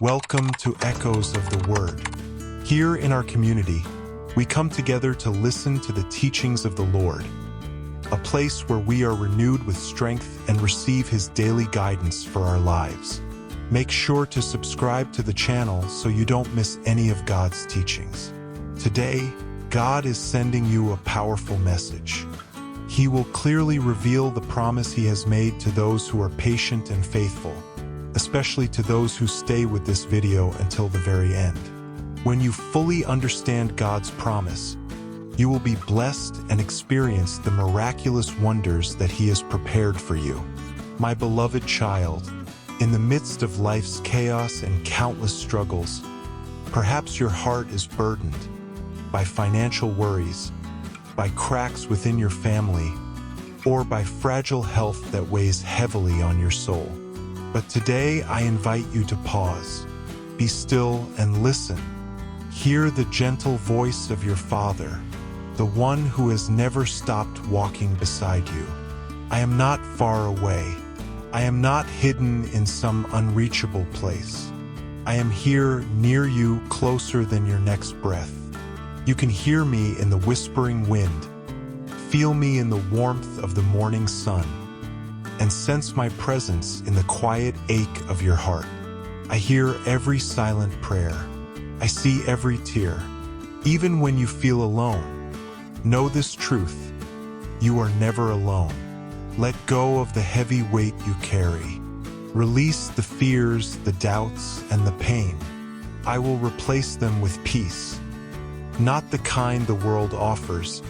Welcome to Echoes of the Word. Here in our community, we come together to listen to the teachings of the Lord, a place where we are renewed with strength and receive His daily guidance for our lives. Make sure to subscribe to the channel so you don't miss any of God's teachings. Today, God is sending you a powerful message. He will clearly reveal the promise He has made to those who are patient and faithful, especially to those who stay with this video until the very end. When you fully understand God's promise, you will be blessed and experience the miraculous wonders that He has prepared for you. My beloved child, in the midst of life's chaos and countless struggles, perhaps your heart is burdened by financial worries, by cracks within your family, or by fragile health that weighs heavily on your soul. But today I invite you to pause, be still and listen. Hear the gentle voice of your Father, the one who has never stopped walking beside you. I am not far away. I am not hidden in some unreachable place. I am here near you, closer than your next breath. You can hear me in the whispering wind, feel me in the warmth of the morning sun, and sense my presence in the quiet ache of your heart. I hear every silent prayer. I see every tear. Even when you feel alone, know this truth: you are never alone. Let go of the heavy weight you carry. Release the fears, the doubts, and the pain. I will replace them with peace. Not the kind the world offers,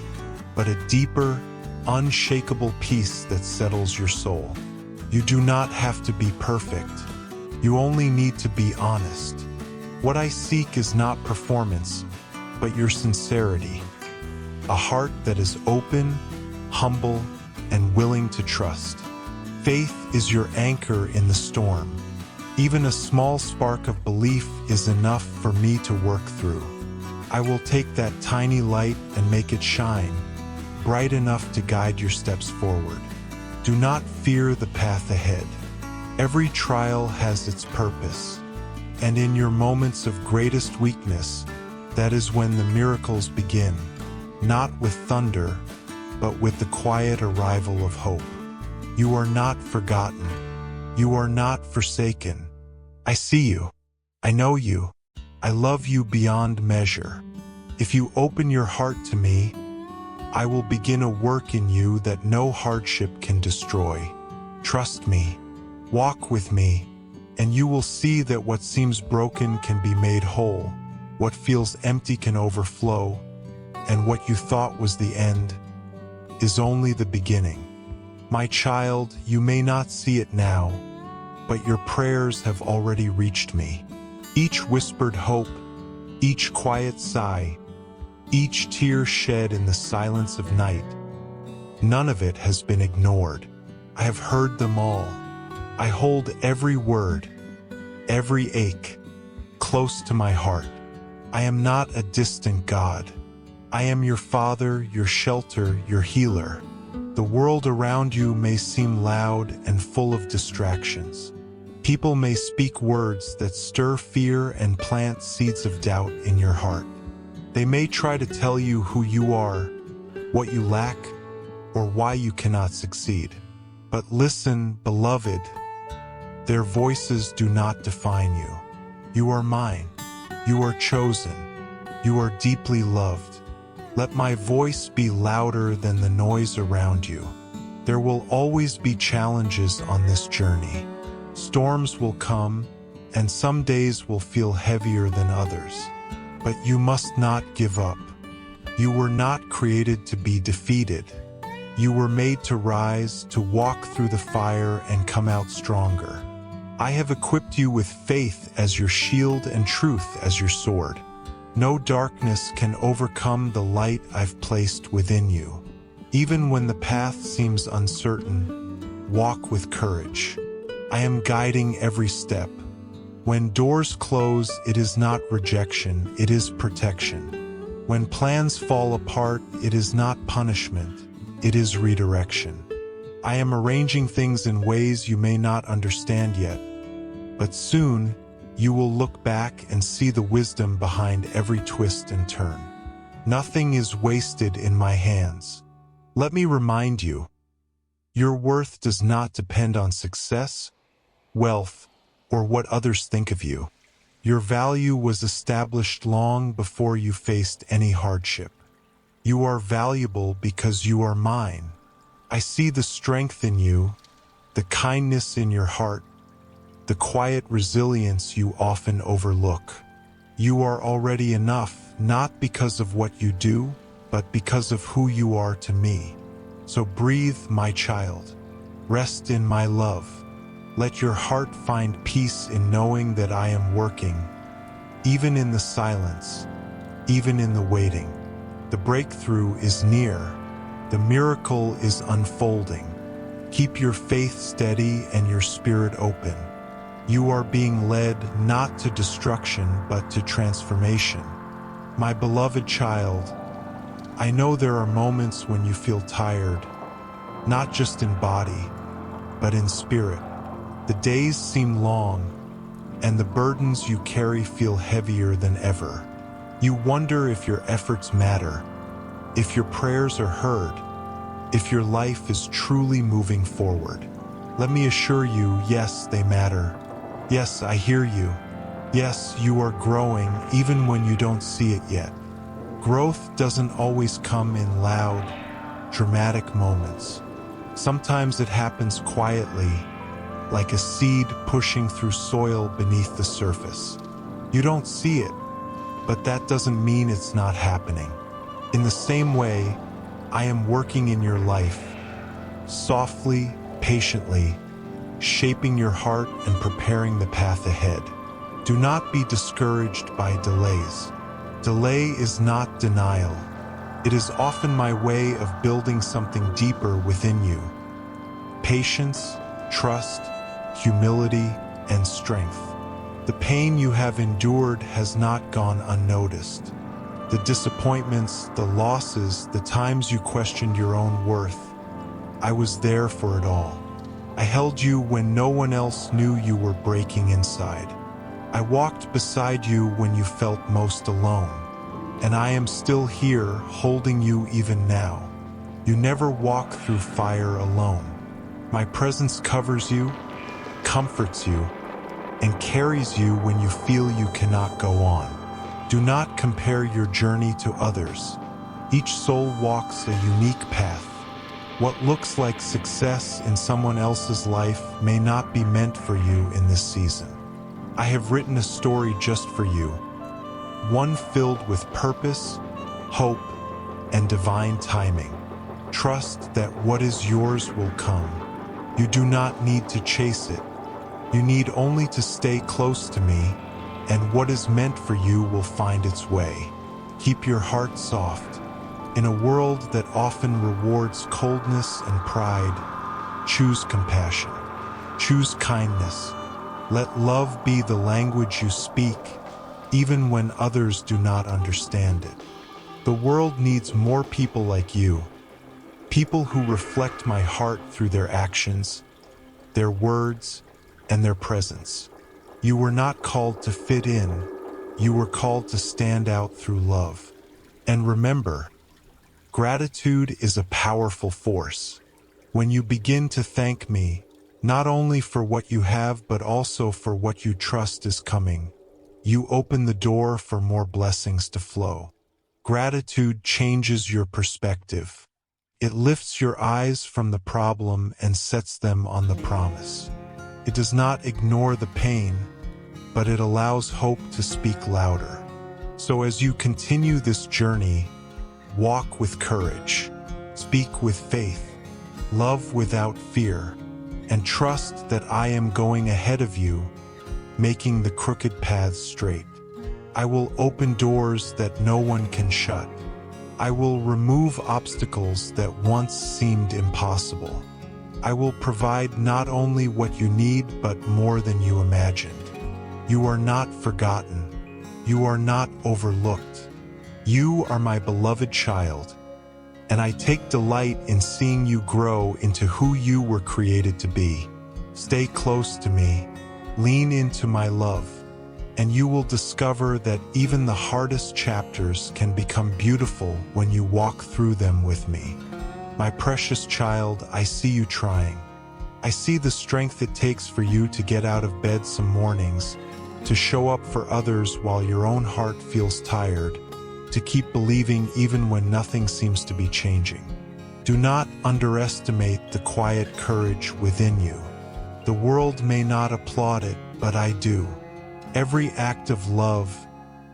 but a deeper, unshakable peace that settles your soul. You do not have to be perfect. You only need to be honest. What I seek is not performance, but your sincerity. A heart that is open, humble, and willing to trust. Faith is your anchor in the storm. Even a small spark of belief is enough for me to work through. I will take that tiny light and make it shine, bright enough to guide your steps forward. Do not fear the path ahead. Every trial has its purpose, and in your moments of greatest weakness, that is when the miracles begin, not with thunder, but with the quiet arrival of hope. You are not forgotten. You are not forsaken. I see you. I know you. I love you beyond measure. If you open your heart to me, I will begin a work in you that no hardship can destroy. Trust me, walk with me, and you will see that what seems broken can be made whole, what feels empty can overflow, and what you thought was the end is only the beginning. My child, you may not see it now, but your prayers have already reached me. Each whispered hope, each quiet sigh, each tear shed in the silence of night, none of it has been ignored. I have heard them all. I hold every word, every ache, close to my heart. I am not a distant God. I am your Father, your shelter, your healer. The world around you may seem loud and full of distractions. People may speak words that stir fear and plant seeds of doubt in your heart. They may try to tell you who you are, what you lack, or why you cannot succeed. But listen, beloved, their voices do not define you. You are mine. You are chosen. You are deeply loved. Let my voice be louder than the noise around you. There will always be challenges on this journey. Storms will come, and some days will feel heavier than others. But you must not give up. You were not created to be defeated. You were made to rise, to walk through the fire and come out stronger. I have equipped you with faith as your shield and truth as your sword. No darkness can overcome the light I've placed within you. Even when the path seems uncertain, walk with courage. I am guiding every step. When doors close, it is not rejection, it is protection. When plans fall apart, it is not punishment, it is redirection. I am arranging things in ways you may not understand yet, but soon You will look back and see the wisdom behind every twist and turn. Nothing is wasted in my hands. Let me remind you, your worth does not depend on success, wealth, or what others think of you. Your value was established long before you faced any hardship. You are valuable because you are mine. I see the strength in you, the kindness in your heart, the quiet resilience you often overlook. You are already enough, not because of what you do, but because of who you are to me. So breathe, my child. Rest in my love. Let your heart find peace in knowing that I am working, even in the silence, even in the waiting. The breakthrough is near. The miracle is unfolding. Keep your faith steady and your spirit open. You are being led not to destruction, but to transformation. My beloved child, I know there are moments when you feel tired, not just in body, but in spirit. The days seem long, and the burdens you carry feel heavier than ever. You wonder if your efforts matter, if your prayers are heard, if your life is truly moving forward. Let me assure you, yes, they matter. Yes, I hear you. Yes, you are growing even when you don't see it yet. Growth doesn't always come in loud, dramatic moments. Sometimes it happens quietly, like a seed pushing through soil beneath the surface. You don't see it, but that doesn't mean it's not happening. In the same way, I am working in your life, softly, patiently, shaping your heart and preparing the path ahead. Do not be discouraged by delays. Delay is not denial. It is often my way of building something deeper within you. Patience, trust, humility, and strength. The pain you have endured has not gone unnoticed. The disappointments, the losses, the times you questioned your own worth. I was there for it all. I held you when no one else knew you were breaking inside. I walked beside you when you felt most alone. And I am still here, holding you even now. You never walk through fire alone. My presence covers you, comforts you, and carries you when you feel you cannot go on. Do not compare your journey to others. Each soul walks a unique path. What looks like success in someone else's life may not be meant for you in this season. I have written a story just for you, one filled with purpose, hope, and divine timing. Trust that what is yours will come. You do not need to chase it. You need only to stay close to me, and what is meant for you will find its way. Keep your heart soft. In a world that often rewards coldness and pride, choose compassion. Choose kindness. Let love be the language you speak, even when others do not understand it. The world needs more people like you, people who reflect my heart through their actions, their words, and their presence. You were not called to fit in, you were called to stand out through love. And remember, gratitude is a powerful force. When you begin to thank me, not only for what you have but also for what you trust is coming, you open the door for more blessings to flow. Gratitude changes your perspective. It lifts your eyes from the problem and sets them on the promise. It does not ignore the pain, but it allows hope to speak louder. So as you continue this journey, walk with courage, speak with faith, love without fear, and trust that I am going ahead of you, making the crooked paths straight. I will open doors that no one can shut. I will remove obstacles that once seemed impossible. I will provide not only what you need, but more than you imagined. You are not forgotten. You are not overlooked. You are my beloved child, and I take delight in seeing you grow into who you were created to be. Stay close to me. Lean into my love, and you will discover that even the hardest chapters can become beautiful when you walk through them with me. My precious child, I see you trying. I see the strength it takes for you to get out of bed some mornings, to show up for others while your own heart feels tired, to keep believing even when nothing seems to be changing. Do not underestimate the quiet courage within you. The world may not applaud it, but I do. Every act of love,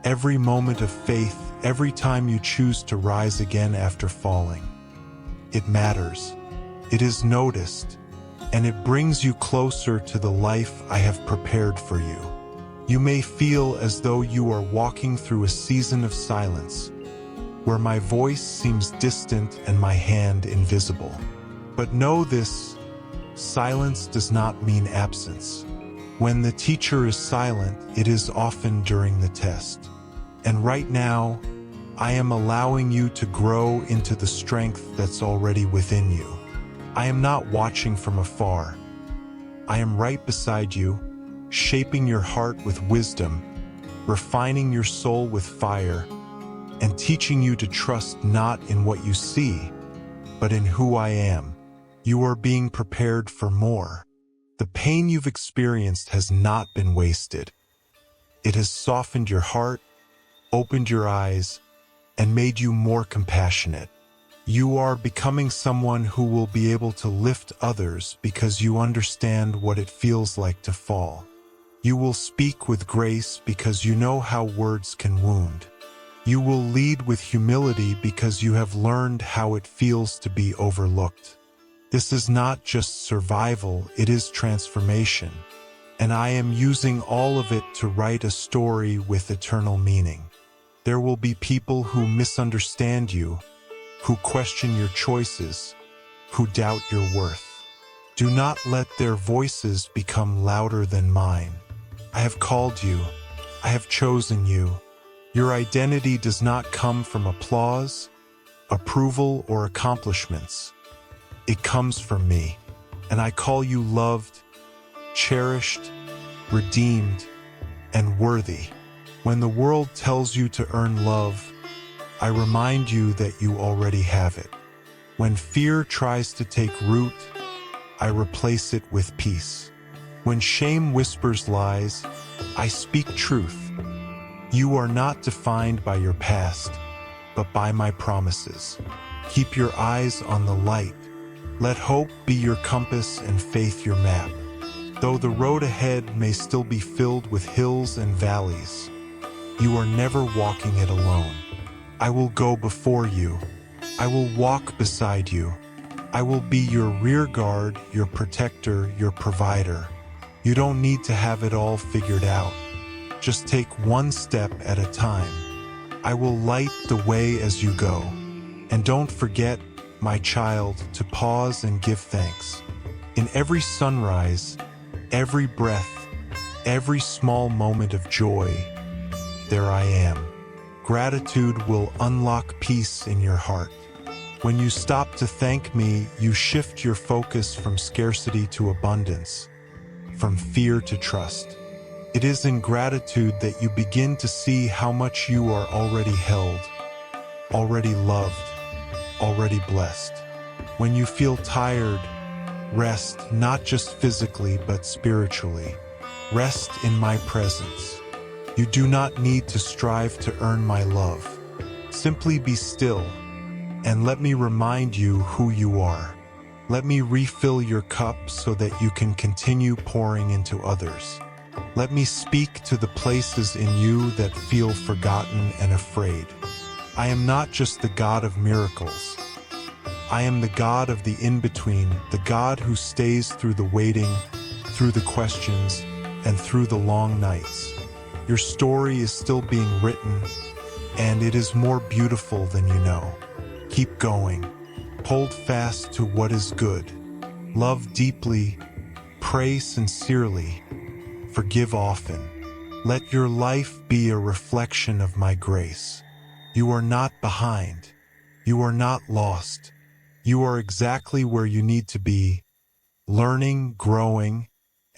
every moment of faith, every time you choose to rise again after falling. It matters. It is noticed, and it brings you closer to the life I have prepared for you. You may feel as though you are walking through a season of silence, where my voice seems distant and my hand invisible. But know this, silence does not mean absence. When the teacher is silent, it is often during the test. And right now, I am allowing you to grow into the strength that's already within you. I am not watching from afar. I am right beside you, shaping your heart with wisdom, refining your soul with fire, and teaching you to trust not in what you see, but in who I am. You are being prepared for more. The pain you've experienced has not been wasted. It has softened your heart, opened your eyes, and made you more compassionate. You are becoming someone who will be able to lift others because you understand what it feels like to fall. You will speak with grace because you know how words can wound. You will lead with humility because you have learned how it feels to be overlooked. This is not just survival, it is transformation. And I am using all of it to write a story with eternal meaning. There will be people who misunderstand you, who question your choices, who doubt your worth. Do not let their voices become louder than mine. I have called you. I have chosen you. Your identity does not come from applause, approval, or accomplishments. It comes from me, and I call you loved, cherished, redeemed, and worthy. When the world tells you to earn love, I remind you that you already have it. When fear tries to take root, I replace it with peace. When shame whispers lies, I speak truth. You are not defined by your past, but by my promises. Keep your eyes on the light. Let hope be your compass and faith your map. Though the road ahead may still be filled with hills and valleys, you are never walking it alone. I will go before you. I will walk beside you. I will be your rear guard, your protector, your provider. You don't need to have it all figured out. Just take one step at a time. I will light the way as you go. And don't forget, my child, to pause and give thanks. In every sunrise, every breath, every small moment of joy, there I am. Gratitude will unlock peace in your heart. When you stop to thank me, you shift your focus from scarcity to abundance, from fear to trust. It is in gratitude that you begin to see how much you are already held, already loved, already blessed. When you feel tired, rest not just physically but spiritually. Rest in my presence. You do not need to strive to earn my love. Simply be still, and let me remind you who you are. Let me refill your cup so that you can continue pouring into others. Let me speak to the places in you that feel forgotten and afraid. I am not just the God of miracles. I am the God of the in-between, the God who stays through the waiting, through the questions, and through the long nights. Your story is still being written, and it is more beautiful than you know. Keep going. Hold fast to what is good. Love deeply. Pray sincerely. Forgive often. Let your life be a reflection of my grace. You are not behind. You are not lost. You are exactly where you need to be, learning, growing,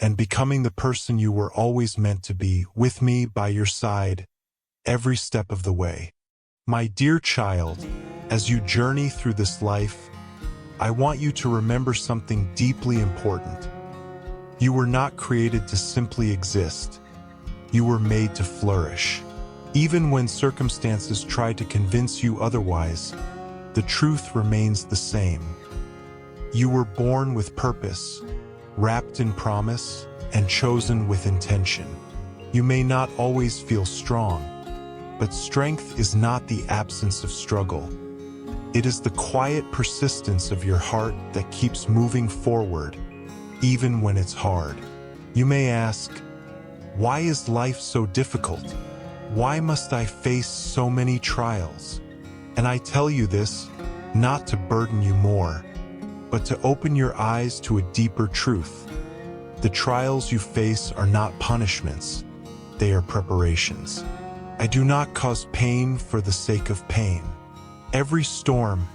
and becoming the person you were always meant to be, with me by your side every step of the way. My dear child, as you journey through this life, I want you to remember something deeply important. You were not created to simply exist. You were made to flourish. Even when circumstances try to convince you otherwise, the truth remains the same. You were born with purpose, wrapped in promise, and chosen with intention. You may not always feel strong, but strength is not the absence of struggle. It is the quiet persistence of your heart that keeps moving forward, even when it's hard. You may ask, why is life so difficult? Why must I face so many trials? And I tell you this, not to burden you more, but to open your eyes to a deeper truth. The trials you face are not punishments, they are preparations. I do not cause pain for the sake of pain. Every storm,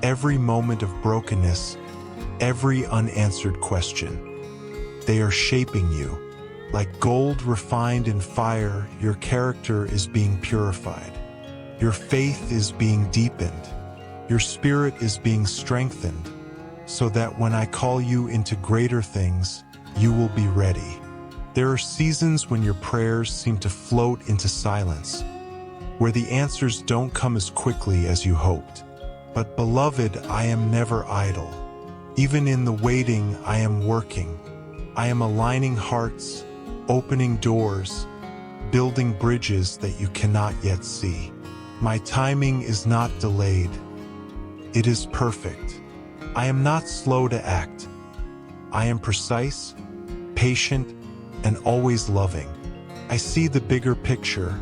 every moment of brokenness, every unanswered question, they are shaping you. Like gold refined in fire, your character is being purified. Your faith is being deepened. Your spirit is being strengthened, so that when I call you into greater things, you will be ready. There are seasons when your prayers seem to float into silence, where the answers don't come as quickly as you hoped. But beloved, I am never idle. Even in the waiting, I am working. I am aligning hearts, opening doors, building bridges that you cannot yet see. My timing is not delayed. It is perfect. I am not slow to act. I am precise, patient, and always loving. I see the bigger picture,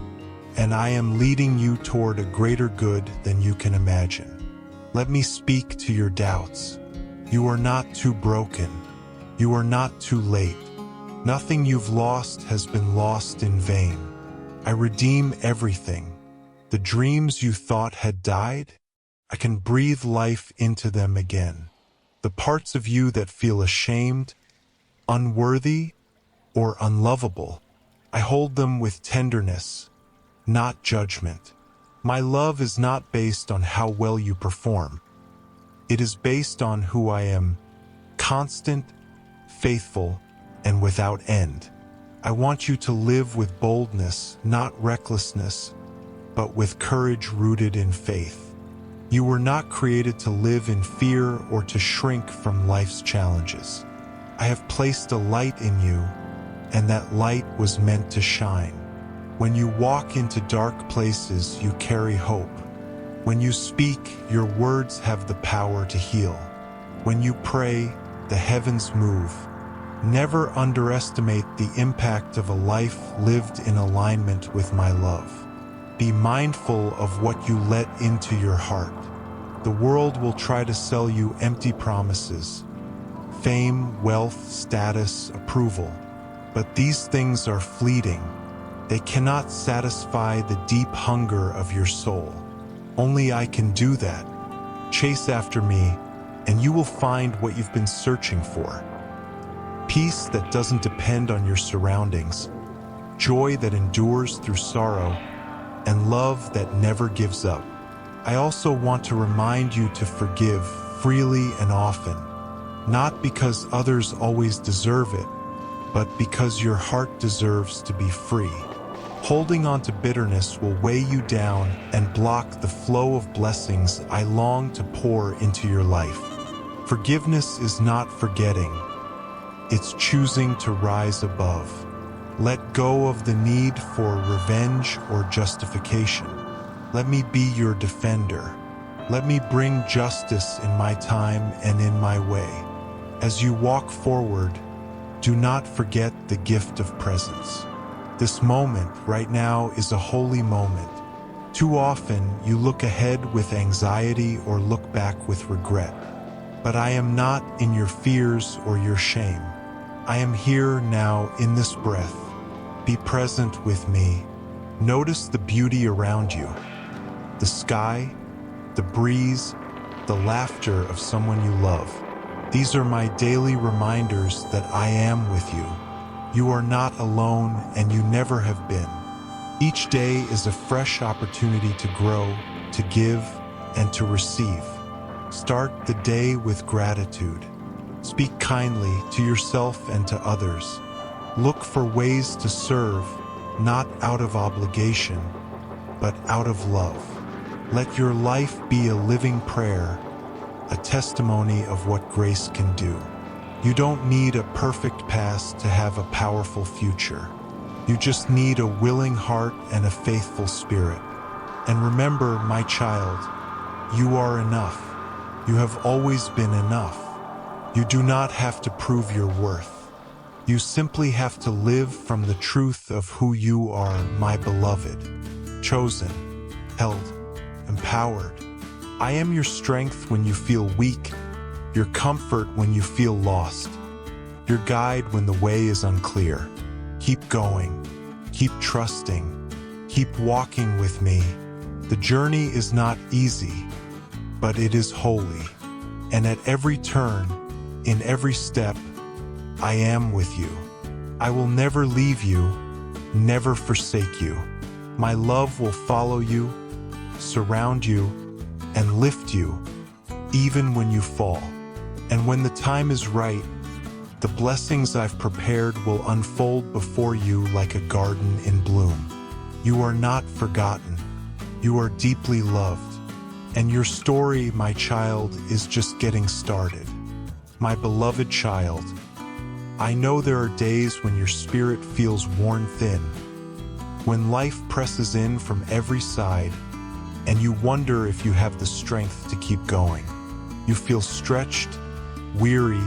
and I am leading you toward a greater good than you can imagine. Let me speak to your doubts. You are not too broken. You are not too late. Nothing you've lost has been lost in vain. I redeem everything. The dreams you thought had died, I can breathe life into them again. The parts of you that feel ashamed, unworthy, or unlovable, I hold them with tenderness, not judgment. My love is not based on how well you perform. It is based on who I am, constant, faithful, and without end. I want you to live with boldness, not recklessness, but with courage rooted in faith. You were not created to live in fear or to shrink from life's challenges. I have placed a light in you, and that light was meant to shine. When you walk into dark places, you carry hope. When you speak, your words have the power to heal. When you pray, the heavens move. Never underestimate the impact of a life lived in alignment with my love. Be mindful of what you let into your heart. The world will try to sell you empty promises, fame, wealth, status, approval. But these things are fleeting. They cannot satisfy the deep hunger of your soul. Only I can do that. Chase after me, and you will find what you've been searching for. Peace that doesn't depend on your surroundings, joy that endures through sorrow, and love that never gives up. I also want to remind you to forgive freely and often, not because others always deserve it, but because your heart deserves to be free. Holding on to bitterness will weigh you down and block the flow of blessings I long to pour into your life. Forgiveness is not forgetting. It's choosing to rise above. Let go of the need for revenge or justification. Let me be your defender. Let me bring justice in my time and in my way. As you walk forward, do not forget the gift of presence. This moment right now is a holy moment. Too often you look ahead with anxiety or look back with regret. But I am not in your fears or your shame. I am here now in this breath. Be present with me. Notice the beauty around you. The sky, the breeze, the laughter of someone you love. These are my daily reminders that I am with you. You are not alone, and you never have been. Each day is a fresh opportunity to grow, to give, and to receive. Start the day with gratitude. Speak kindly to yourself and to others. Look for ways to serve, not out of obligation, but out of love. Let your life be a living prayer, a testimony of what grace can do. You don't need a perfect past to have a powerful future. You just need a willing heart and a faithful spirit. And remember, my child, you are enough. You have always been enough. You do not have to prove your worth. You simply have to live from the truth of who you are, my beloved. Chosen, held, empowered. I am your strength when you feel weak, your comfort when you feel lost, your guide when the way is unclear. Keep going, keep trusting, keep walking with me. The journey is not easy, but it is holy. And at every turn, in every step, I am with you. I will never leave you, never forsake you. My love will follow you, surround you, and lift you, even when you fall. And when the time is right, the blessings I've prepared will unfold before you like a garden in bloom. You are not forgotten. You are deeply loved. And your story, my child, is just getting started. My beloved child, I know there are days when your spirit feels worn thin, when life presses in from every side, and you wonder if you have the strength to keep going. You feel stretched, weary,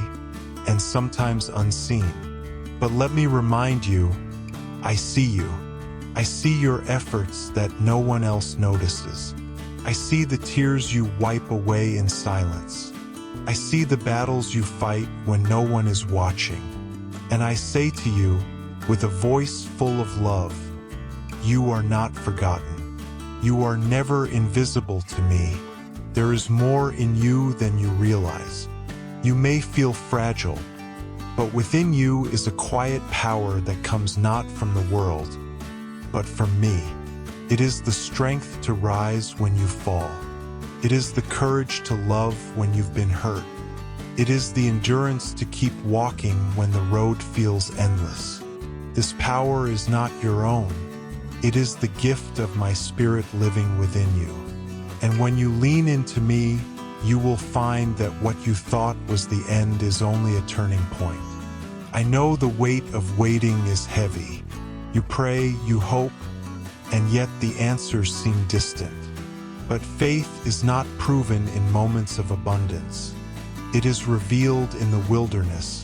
and sometimes unseen. But let me remind you, I see you. I see your efforts that no one else notices. I see the tears you wipe away in silence. I see the battles you fight when no one is watching. And I say to you, with a voice full of love, you are not forgotten. You are never invisible to me. There is more in you than you realize. You may feel fragile, but within you is a quiet power that comes not from the world, but from me. It is the strength to rise when you fall. It is the courage to love when you've been hurt. It is the endurance to keep walking when the road feels endless. This power is not your own. It is the gift of my spirit living within you. And when you lean into me, you will find that what you thought was the end is only a turning point. I know the weight of waiting is heavy. You pray, you hope, and yet the answers seem distant. But faith is not proven in moments of abundance. It is revealed in the wilderness,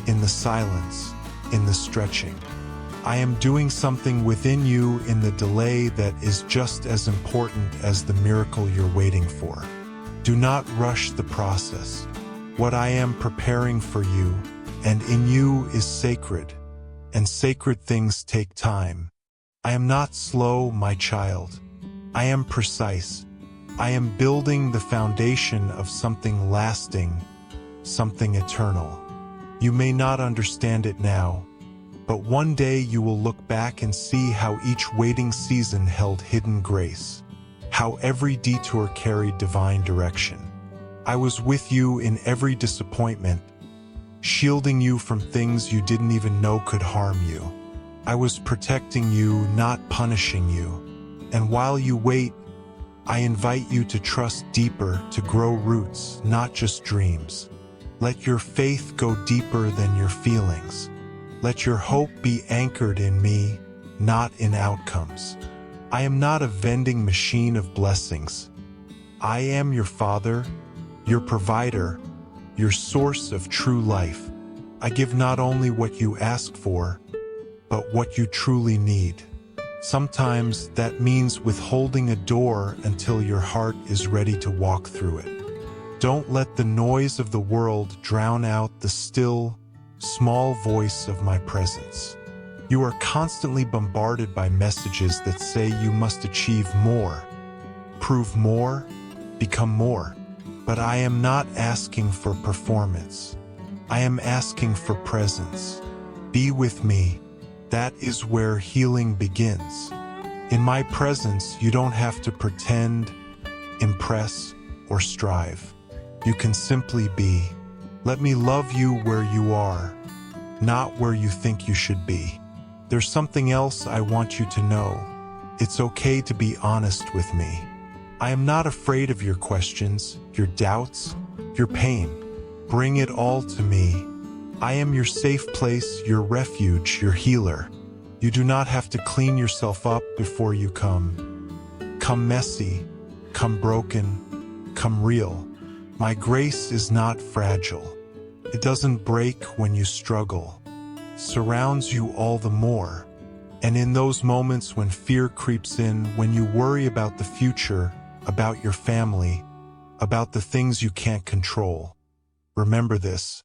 in the silence, in the stretching. I am doing something within you in the delay that is just as important as the miracle you're waiting for. Do not rush the process. What I am preparing for you and in you is sacred, and sacred things take time. I am not slow, my child. I am precise. I am building the foundation of something lasting, something eternal. You may not understand it now, but one day you will look back and see how each waiting season held hidden grace, how every detour carried divine direction. I was with you in every disappointment, shielding you from things you didn't even know could harm you. I was protecting you, not punishing you. And while you wait, I invite you to trust deeper, to grow roots, not just dreams. Let your faith go deeper than your feelings. Let your hope be anchored in me, not in outcomes. I am not a vending machine of blessings. I am your Father, your provider, your source of true life. I give not only what you ask for, but what you truly need. Sometimes that means withholding a door until your heart is ready to walk through it. Don't let the noise of the world drown out the still, small voice of my presence. You are constantly bombarded by messages that say you must achieve more, prove more, become more. But I am not asking for performance. I am asking for presence. Be with me. That is where healing begins. In my presence, you don't have to pretend, impress, or strive. You can simply be. Let me love you where you are, not where you think you should be. There's something else I want you to know. It's okay to be honest with me. I am not afraid of your questions, your doubts, your pain. Bring it all to me. I am your safe place, your refuge, your healer. You do not have to clean yourself up before you come. Come messy, come broken, come real. My grace is not fragile. It doesn't break when you struggle. It surrounds you all the more. And in those moments when fear creeps in, when you worry about the future, about your family, about the things you can't control, remember this.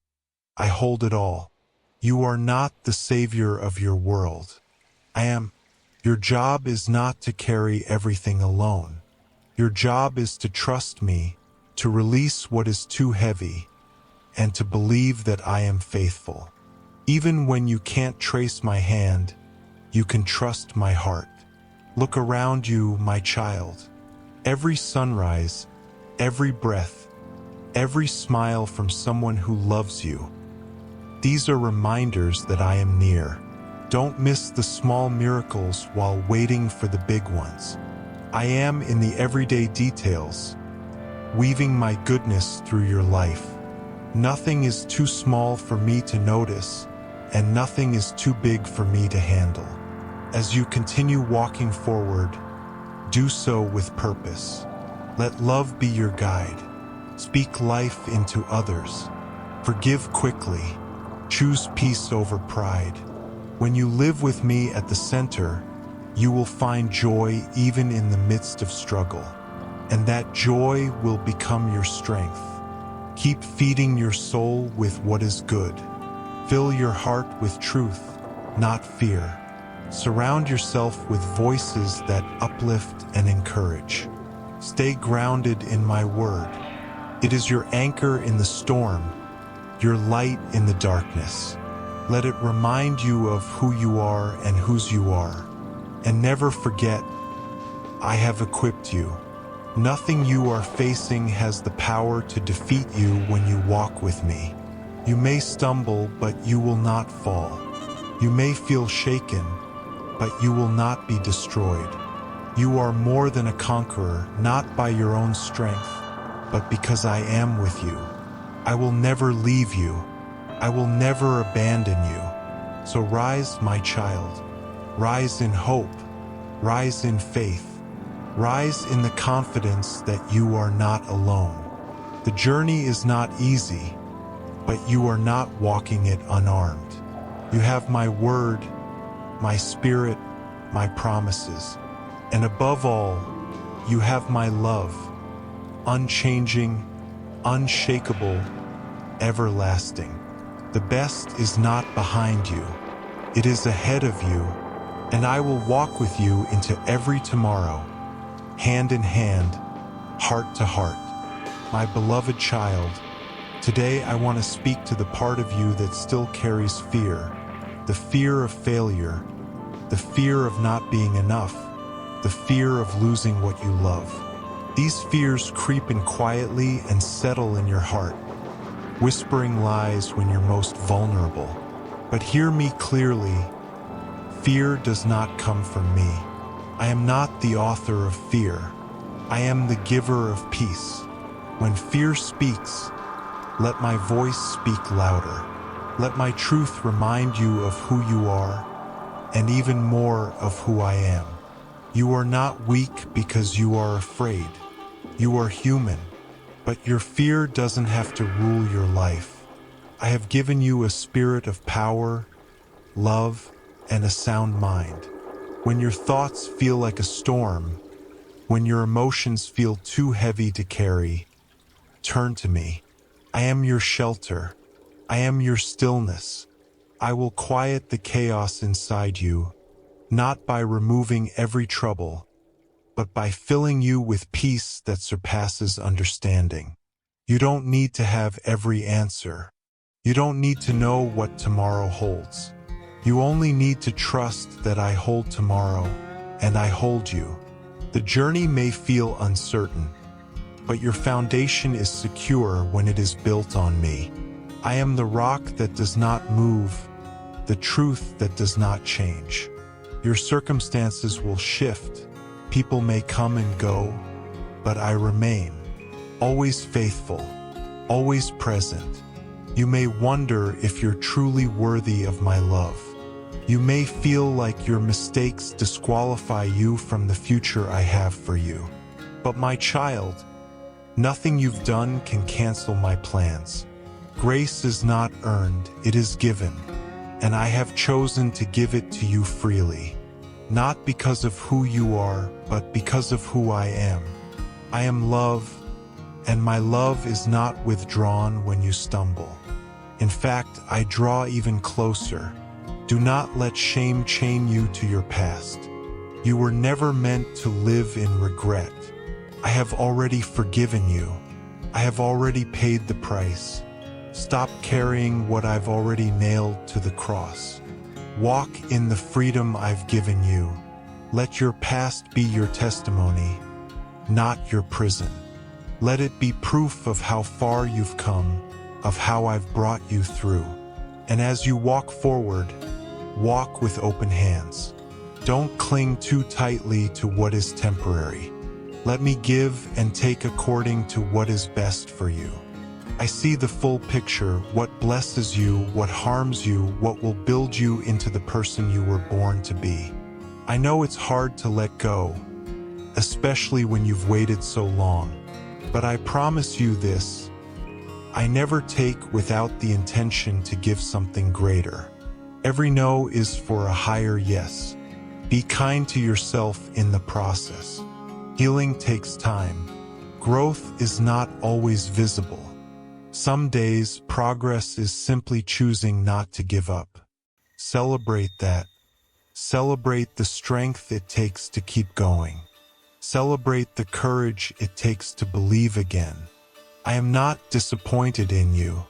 I hold it all. You are not the savior of your world. I am. Your job is not to carry everything alone. Your job is to trust me, to release what is too heavy, and to believe that I am faithful. Even when you can't trace my hand, you can trust my heart. Look around you, my child. Every sunrise, every breath, every smile from someone who loves you. These are reminders that I am near. Don't miss the small miracles while waiting for the big ones. I am in the everyday details, weaving my goodness through your life. Nothing is too small for me to notice, and nothing is too big for me to handle. As you continue walking forward, do so with purpose. Let love be your guide. Speak life into others. Forgive quickly. Choose peace over pride. When you live with me at the center, you will find joy even in the midst of struggle. And that joy will become your strength. Keep feeding your soul with what is good. Fill your heart with truth, not fear. Surround yourself with voices that uplift and encourage. Stay grounded in my word. It is your anchor in the storm, your light in the darkness. Let it remind you of who you are and whose you are. And never forget, I have equipped you. Nothing you are facing has the power to defeat you when you walk with me. You may stumble, but you will not fall. You may feel shaken, but you will not be destroyed. You are more than a conqueror, not by your own strength, but because I am with you. I will never leave you. I will never abandon you. So rise, my child. Rise in hope. Rise in faith. Rise in the confidence that you are not alone. The journey is not easy, but you are not walking it unarmed. You have my word, my spirit, my promises. And above all, you have my love, unchanging, unshakable, everlasting. The best is not behind you. It is ahead of you, and I will walk with you into every tomorrow, hand in hand, heart to heart. My beloved child, today I want to speak to the part of you that still carries fear, the fear of failure, the fear of not being enough, the fear of losing what you love. These fears creep in quietly and settle in your heart, whispering lies when you're most vulnerable. But hear me clearly, fear does not come from me. I am not the author of fear. I am the giver of peace. When fear speaks, let my voice speak louder. Let my truth remind you of who you are, and even more of who I am. You are not weak because you are afraid. You are human, but your fear doesn't have to rule your life. I have given you a spirit of power, love, and a sound mind. When your thoughts feel like a storm, when your emotions feel too heavy to carry, turn to me. I am your shelter. I am your stillness. I will quiet the chaos inside you, not by removing every trouble, but by filling you with peace that surpasses understanding. You don't need to have every answer. You don't need to know what tomorrow holds. You only need to trust that I hold tomorrow, and I hold you. The journey may feel uncertain, but your foundation is secure when it is built on me. I am the rock that does not move, the truth that does not change. Your circumstances will shift, people may come and go, but I remain, always faithful, always present. You may wonder if you're truly worthy of my love. You may feel like your mistakes disqualify you from the future I have for you. But my child, nothing you've done can cancel my plans. Grace is not earned, it is given, and I have chosen to give it to you freely. Not because of who you are, but because of who I am. I am love, and my love is not withdrawn when you stumble. In fact, I draw even closer. Do not let shame chain you to your past. You were never meant to live in regret. I have already forgiven you. I have already paid the price. Stop carrying what I've already nailed to the cross. Walk in the freedom I've given you. Let your past be your testimony, not your prison. Let it be proof of how far you've come, of how I've brought you through. And as you walk forward, walk with open hands. Don't cling too tightly to what is temporary. Let me give and take according to what is best for you. I see the full picture, what blesses you, what harms you, what will build you into the person you were born to be. I know it's hard to let go, especially when you've waited so long. But I promise you this, I never take without the intention to give something greater. Every no is for a higher yes. Be kind to yourself in the process. Healing takes time. Growth is not always visible. Some days, progress is simply choosing not to give up. Celebrate that. Celebrate the strength it takes to keep going. Celebrate the courage it takes to believe again. I am not disappointed in you.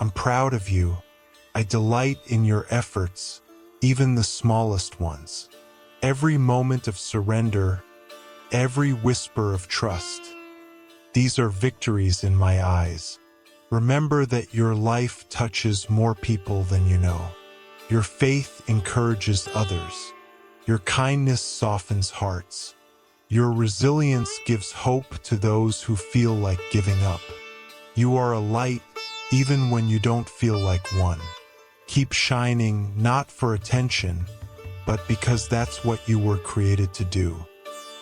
I'm proud of you. I delight in your efforts, even the smallest ones. Every moment of surrender, every whisper of trust. These are victories in my eyes. Remember that your life touches more people than you know. Your faith encourages others. Your kindness softens hearts. Your resilience gives hope to those who feel like giving up. You are a light even when you don't feel like one. Keep shining, not for attention, but because that's what you were created to do.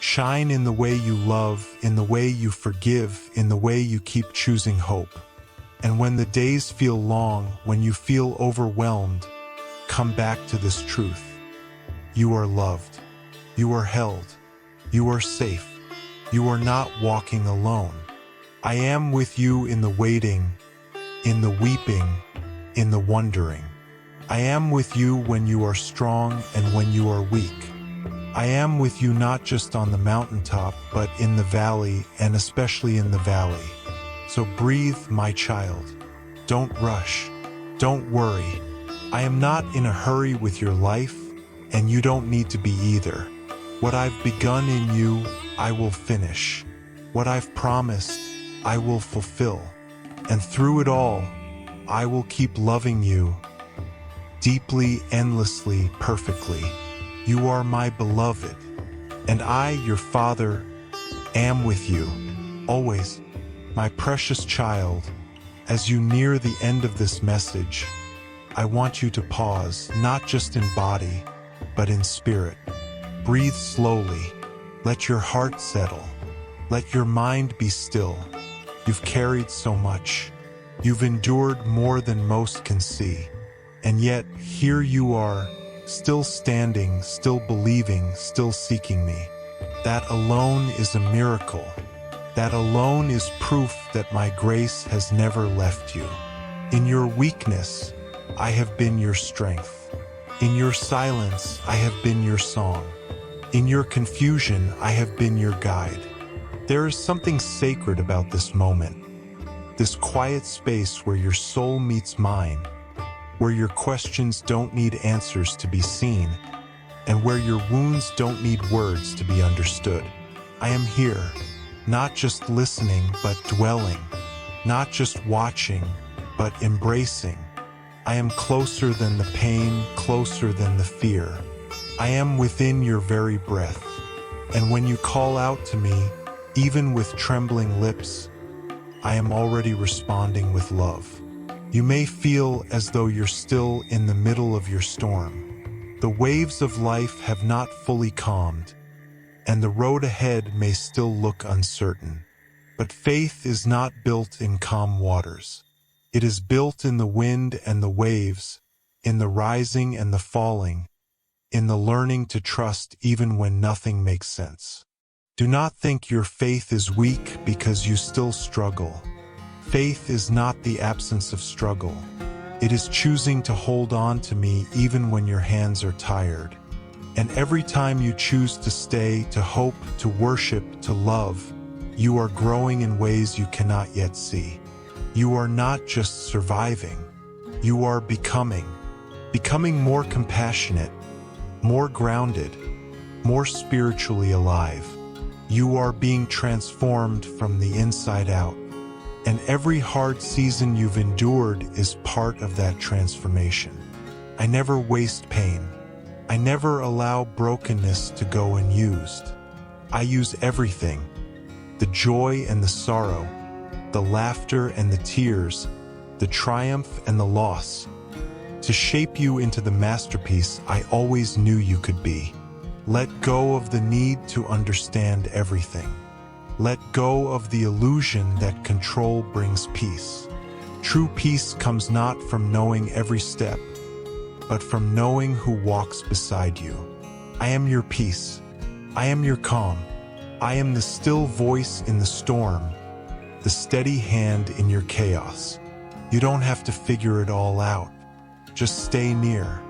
Shine in the way you love, in the way you forgive, in the way you keep choosing hope. And when the days feel long, when you feel overwhelmed, come back to this truth. You are loved. You are held. You are safe. You are not walking alone. I am with you in the waiting, in the weeping, in the wondering. I am with you when you are strong and when you are weak. I am with you not just on the mountaintop, but in the valley, and especially in the valley. So breathe, my child. Don't rush. Don't worry. I am not in a hurry with your life, and you don't need to be either. What I've begun in you, I will finish. What I've promised, I will fulfill. And through it all, I will keep loving you deeply, endlessly, perfectly. You are my beloved, and I, your Father, am with you, always. My precious child, as you near the end of this message, I want you to pause, not just in body, but in spirit. Breathe slowly. Let your heart settle. Let your mind be still. You've carried so much. You've endured more than most can see. And yet, here you are, still standing, still believing, still seeking me. That alone is a miracle. That alone is proof that my grace has never left you. In your weakness, I have been your strength. In your silence, I have been your song. In your confusion, I have been your guide. There is something sacred about this moment, this quiet space where your soul meets mine, where your questions don't need answers to be seen, and where your wounds don't need words to be understood. I am here, not just listening, but dwelling, not just watching, but embracing. I am closer than the pain, closer than the fear. I am within your very breath. And when you call out to me, even with trembling lips, I am already responding with love. You may feel as though you're still in the middle of your storm. The waves of life have not fully calmed, and the road ahead may still look uncertain. But faith is not built in calm waters. It is built in the wind and the waves, in the rising and the falling, in the learning to trust even when nothing makes sense. Do not think your faith is weak because you still struggle. Faith is not the absence of struggle. It is choosing to hold on to me even when your hands are tired. And every time you choose to stay, to hope, to worship, to love, you are growing in ways you cannot yet see. You are not just surviving. You are becoming more compassionate, more grounded, more spiritually alive. You are being transformed from the inside out. And every hard season you've endured is part of that transformation. I never waste pain. I never allow brokenness to go unused. I use everything, the joy and the sorrow, the laughter and the tears, the triumph and the loss, to shape you into the masterpiece I always knew you could be. Let go of the need to understand everything. Let go of the illusion that control brings peace. True peace comes not from knowing every step, but from knowing who walks beside you. I am your peace. I am your calm. I am the still voice in the storm, the steady hand in your chaos. You don't have to figure it all out. Just stay near.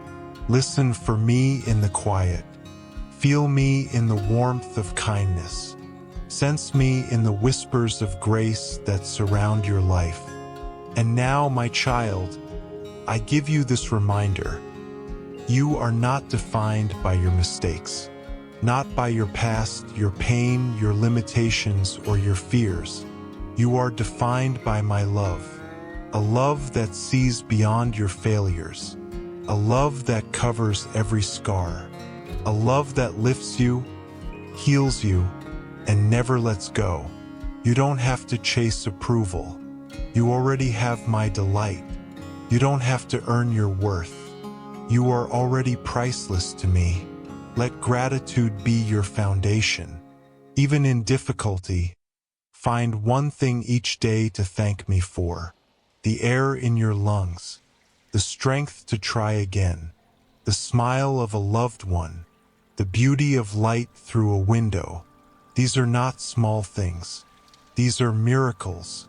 Listen for me in the quiet. Feel me in the warmth of kindness. Sense me in the whispers of grace that surround your life. And now, my child, I give you this reminder. You are not defined by your mistakes, not by your past, your pain, your limitations, or your fears. You are defined by my love, a love that sees beyond your failures, a love that covers every scar, a love that lifts you, heals you, and never lets go. You don't have to chase approval. You already have my delight. You don't have to earn your worth. You are already priceless to me. Let gratitude be your foundation. Even in difficulty, find one thing each day to thank me for. The air in your lungs, the strength to try again, the smile of a loved one, the beauty of light through a window. These are not small things. These are miracles.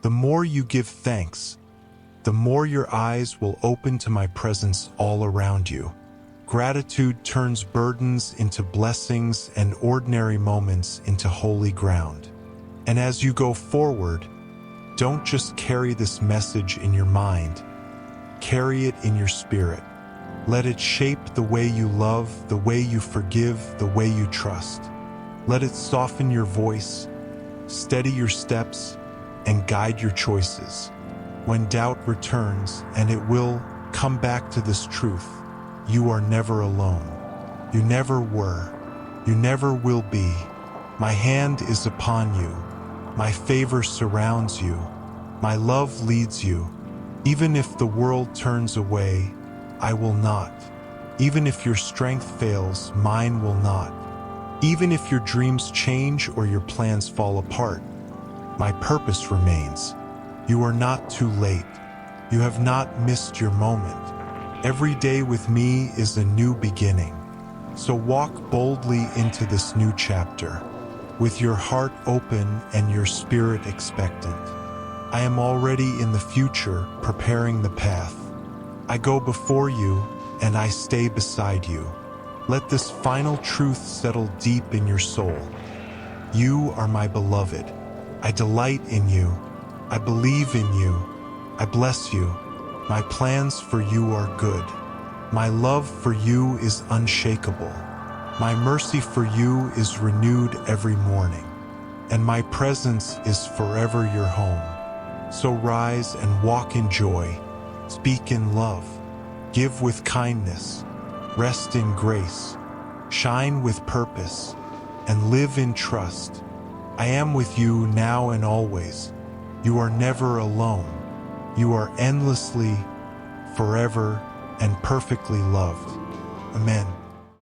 The more you give thanks, the more your eyes will open to my presence all around you. Gratitude turns burdens into blessings and ordinary moments into holy ground. And as you go forward, don't just carry this message in your mind. Carry it in your spirit. Let it shape the way you love, the way you forgive, the way you trust. Let it soften your voice, steady your steps, and guide your choices. When doubt returns, and it will, come back to this truth. You are never alone. You never were. You never will be. My hand is upon you. My favor surrounds you. My love leads you. Even if the world turns away, I will not. Even if your strength fails, mine will not. Even if your dreams change or your plans fall apart, my purpose remains. You are not too late. You have not missed your moment. Every day with me is a new beginning. So walk boldly into this new chapter, with your heart open and your spirit expectant. I am already in the future, preparing the path. I go before you, and I stay beside you. Let this final truth settle deep in your soul. You are my beloved. I delight in you. I believe in you. I bless you. My plans for you are good. My love for you is unshakable. My mercy for you is renewed every morning, and my presence is forever your home. So rise and walk in joy, speak in love, give with kindness, rest in grace, shine with purpose, and live in trust. I am with you now and always. You are never alone. You are endlessly, forever, and perfectly loved. Amen.